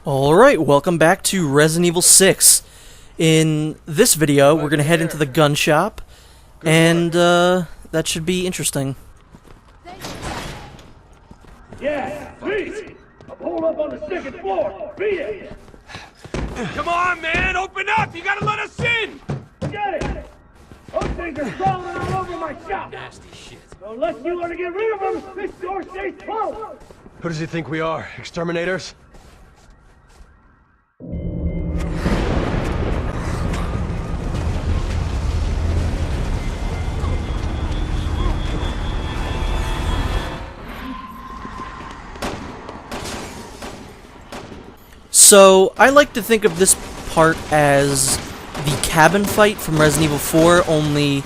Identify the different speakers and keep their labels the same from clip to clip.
Speaker 1: Alright, welcome back to Resident Evil 6. In this video, we're going to head into the gun shop, and that should be interesting.
Speaker 2: Yeah, please! I'm holed up on the second floor! Beat it!
Speaker 3: Come on, man! Open up! You gotta let us in!
Speaker 2: Get it! Those things are crawling all over my shop!
Speaker 3: Nasty shit.
Speaker 2: So unless you want to get rid of them, this door stays closed!
Speaker 4: Who does he think we are? Exterminators?
Speaker 1: So, I like to think of this part as the cabin fight from Resident Evil 4, only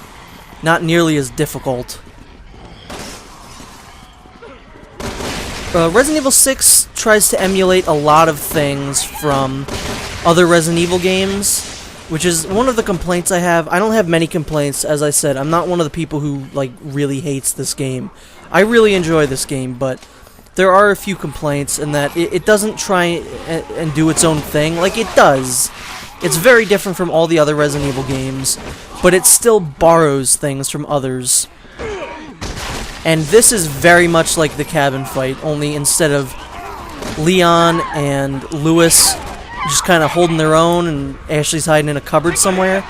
Speaker 1: not nearly as difficult. Resident Evil 6 tries to emulate a lot of things from other Resident Evil games, which is one of the complaints I have. I don't have many complaints, as I said. I'm not one of the people who, like, really hates this game. I really enjoy this game, but there are a few complaints in that it doesn't try and do its own thing. Like, it does. It's very different from all the other Resident Evil games, but it still borrows things from others. And this is very much like the cabin fight, only instead of Leon and Lewis just kind of holding their own and Ashley's hiding in a cupboard somewhere,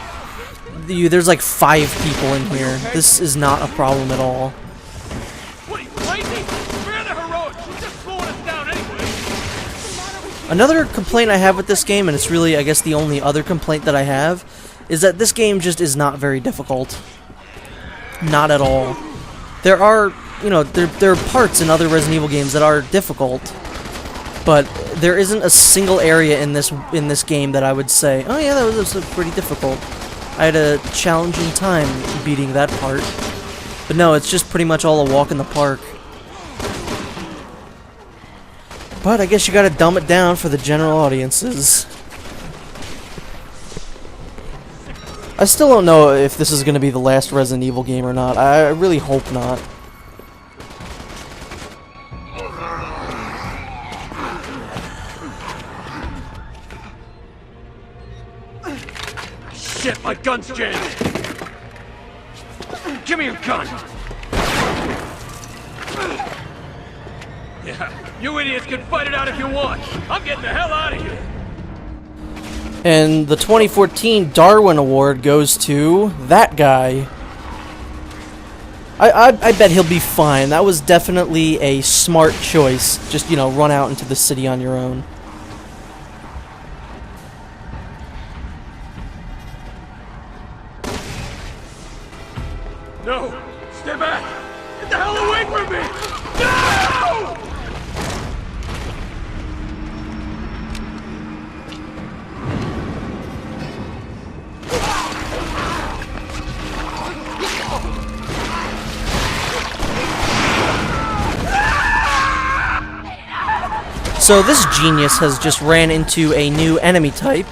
Speaker 1: there's like 5 people in here. This is not a problem at all.
Speaker 3: What are you, crazy? We're the heroics. She's just slowing us down anyway.
Speaker 1: Another complaint I have with this game, and it's really, I guess, the only other complaint that I have, is that this game just is not very difficult. Not at all. There are, you know, there are parts in other Resident Evil games that are difficult, but there isn't a single area in this game that I would say, oh yeah, that was pretty difficult. I had a challenging time beating that part. But no, it's just pretty much all a walk in the park. But I guess you gotta dumb it down for the general audiences. I still don't know if this is gonna be the last Resident Evil game or not. I really hope not.
Speaker 3: Shit, my gun's jammed. Give me your gun. Yeah, you idiots can fight it out if you want. I'm getting the hell out of here.
Speaker 1: And the 2014 Darwin Award goes to that guy. I bet he'll be fine. That was definitely a smart choice. Just, you know, run out into the city on your own.
Speaker 3: No! Stay back! Get the hell away from me! No!
Speaker 1: So this genius has just ran into a new enemy type.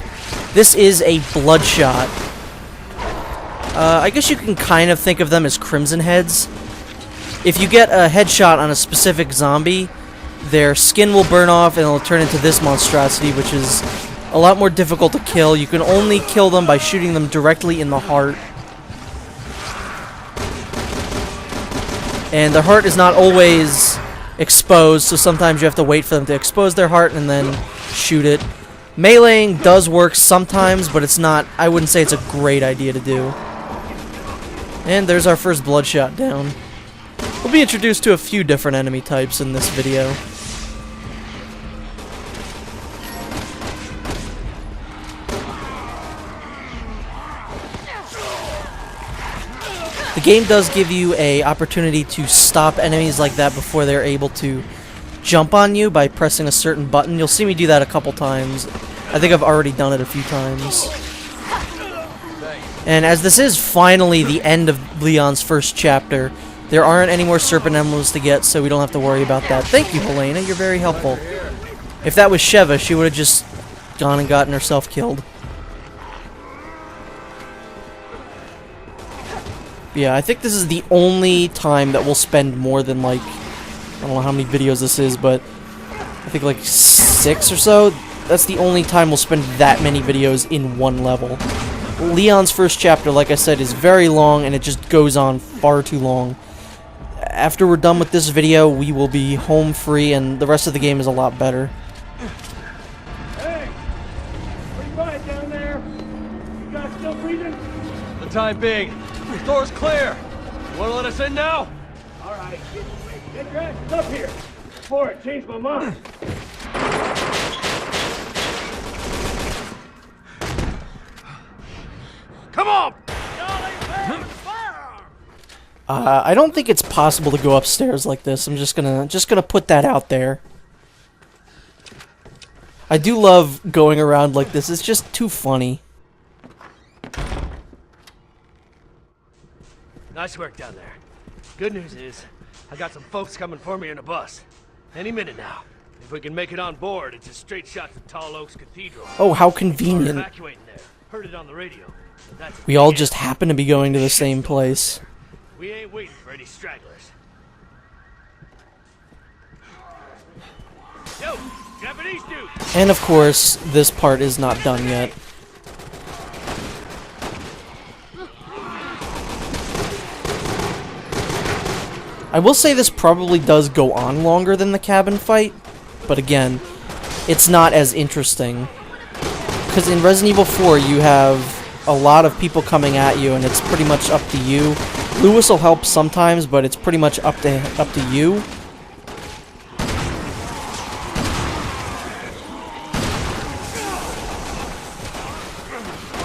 Speaker 1: This is a Bloodshot. I guess you can kind of think of them as Crimson Heads. If you get a headshot on a specific zombie, their skin will burn off and it'll turn into this monstrosity, which is a lot more difficult to kill. You can only kill them by shooting them directly in the heart. And their heart is not always exposed, so sometimes you have to wait for them to expose their heart and then shoot it. Meleeing does work sometimes, but it's not, I wouldn't say it's a great idea to do. And there's our first Bloodshot down. We'll be introduced to a few different enemy types in this video. The game does give you an opportunity to stop enemies like that before they're able to jump on you by pressing a certain button. You'll see me do that a couple times. I think I've already done it a few times. And as this is finally the end of Leon's first chapter, there aren't any more serpent emblems to get, so we don't have to worry about that. Thank you, Helena. You're very helpful. If that was Sheva, she would have just gone and gotten herself killed. Yeah, I think this is the only time that we'll spend more than, like, I don't know how many videos this is, but I think like 6 or so. That's the only time we'll spend that many videos in one level. Leon's first chapter, like I said, is very long, and it just goes on far too long. After we're done with this video, we will be home free, and the rest of the game is a lot better.
Speaker 2: Hey! Pretty quiet down there. You guys still breathing?
Speaker 4: For the time being, the door's clear. You wanna let us in now?
Speaker 2: Alright. Get your asses up here before I change my mind.
Speaker 3: Come on!
Speaker 1: I don't think it's possible to go upstairs like this. I'm just gonna put that out there. I do love going around like this. It's just too funny.
Speaker 3: Nice work down there. Good news is, I got some folks coming for me in a bus. Any minute now. If we can make it on board, it's a straight shot to Tall Oaks Cathedral.
Speaker 1: Oh, how
Speaker 3: We're
Speaker 1: convenient.
Speaker 3: evacuating there. Heard it on the radio. But that's
Speaker 1: We all just happen to be going to the same place.
Speaker 3: We ain't waiting for any stragglers. Yo, Japanese dude!
Speaker 1: And of course, this part is not done yet. I will say this probably does go on longer than the cabin fight, but again, it's not as interesting. Because in Resident Evil 4, you have a lot of people coming at you, and it's pretty much up to you. Lewis will help sometimes, but it's pretty much up to you.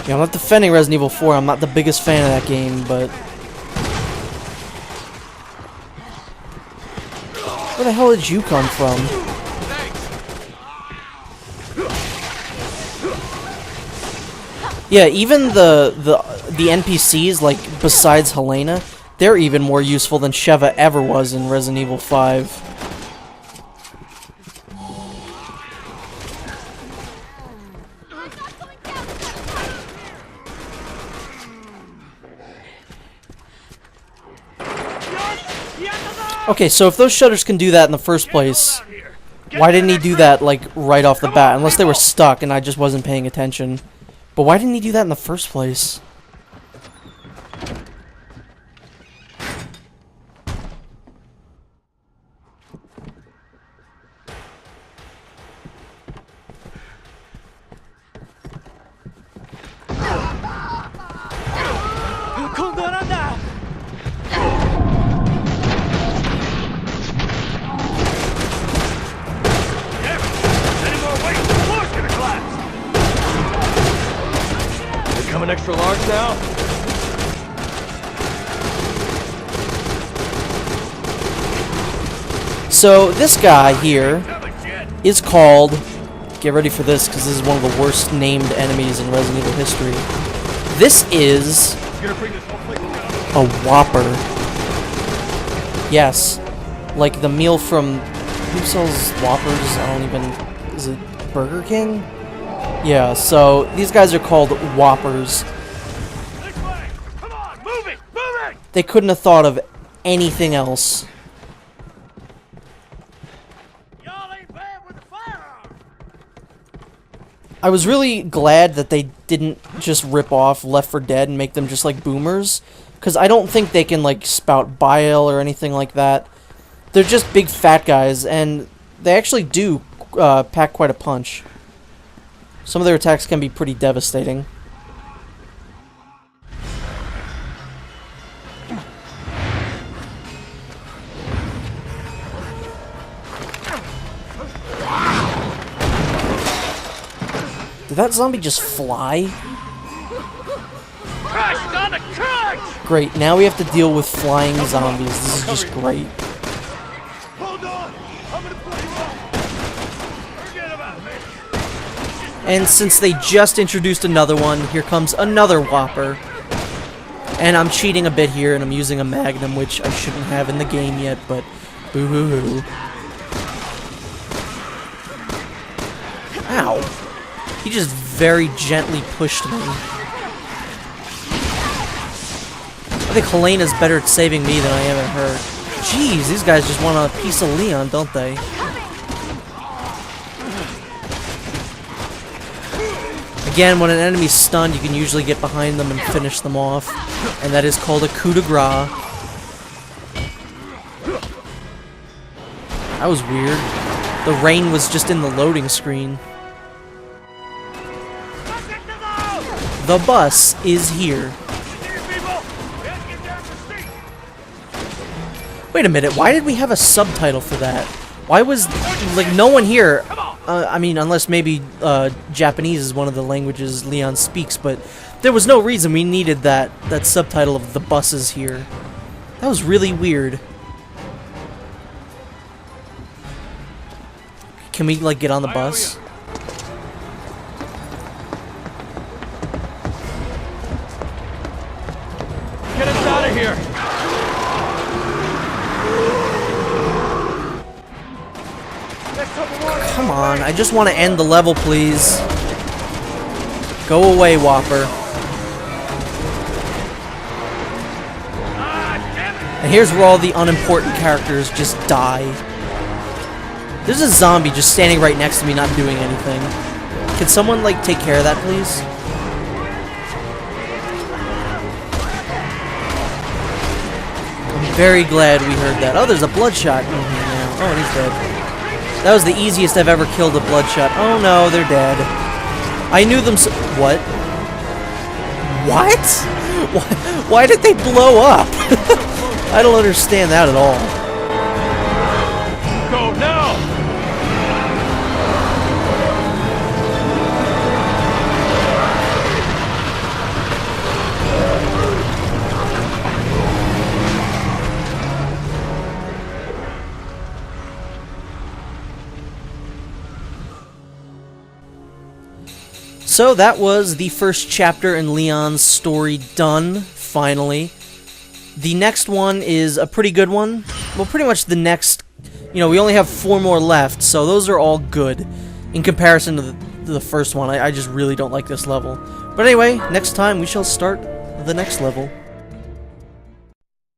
Speaker 1: Yeah, I'm not defending Resident Evil 4. I'm not the biggest fan of that game, but where the hell did you come from? Yeah, even the NPCs, like, besides Helena, they're even more useful than Sheva ever was in Resident Evil 5. Okay, so if those shutters can do that in the first place, why didn't he do that, like, right off the bat? Unless they were stuck and I just wasn't paying attention. But why didn't he do that in the first place?
Speaker 4: Coming extra large now?
Speaker 1: So this guy here is called, get ready for this because this is one of the worst named enemies in Resident Evil history. This is a Whopper. Yes, like the meal from, who sells Whoppers? I don't even, is it Burger King? Yeah, so these guys are called Whoppers.
Speaker 3: Come on, move it, move it!
Speaker 1: They couldn't have thought of anything else.
Speaker 3: Y'all ain't bad with the firearm.
Speaker 1: I was really glad that they didn't just rip off Left 4 Dead and make them just like boomers, because I don't think they can like spout bile or anything like that. They're just big fat guys, and they actually do pack quite a punch. Some of their attacks can be pretty devastating. Did that zombie just fly?
Speaker 3: Crashed on the crutch!
Speaker 1: Great, now we have to deal with flying zombies. This is just great.
Speaker 3: Hold on! I'm gonna put you up! Forget about me!
Speaker 1: And since they just introduced another one, here comes another Whopper. And I'm cheating a bit here, and I'm using a Magnum, which I shouldn't have in the game yet, but boo-hoo-hoo. Ow. He just very gently pushed me. I think Helena's better at saving me than I am at her. Jeez, these guys just want a piece of Leon, don't they? Again, when an enemy's stunned, you can usually get behind them and finish them off. And that is called a coup de grace. That was weird. The rain was just in the loading screen. The bus is here. Wait a minute, why did we have a subtitle for that? Why was, like, no one here, I mean, unless maybe Japanese is one of the languages Leon speaks, but there was no reason we needed that subtitle of the bus is here. That was really weird. Can we, like, get on the bus?
Speaker 4: Get us out of here!
Speaker 1: Come on, I just want to end the level, please. Go away, Whopper. And here's where all the unimportant characters just die. There's a zombie just standing right next to me, not doing anything. Can someone, like, take care of that, please? I'm very glad we heard that. Oh, there's a bloodshot in here now. Oh, and he's dead. That was the easiest I've ever killed a bloodshot. Oh no, they're dead. I knew them so— What? What? Why did they blow up? I don't understand that at all.
Speaker 4: Go now!
Speaker 1: So that was the first chapter in Leon's story done, finally. The next one is a pretty good one. Well, pretty much the next, you know, we only have 4 more left, so those are all good in comparison to the first one. I just really don't like this level. But anyway, next time we shall start the next level.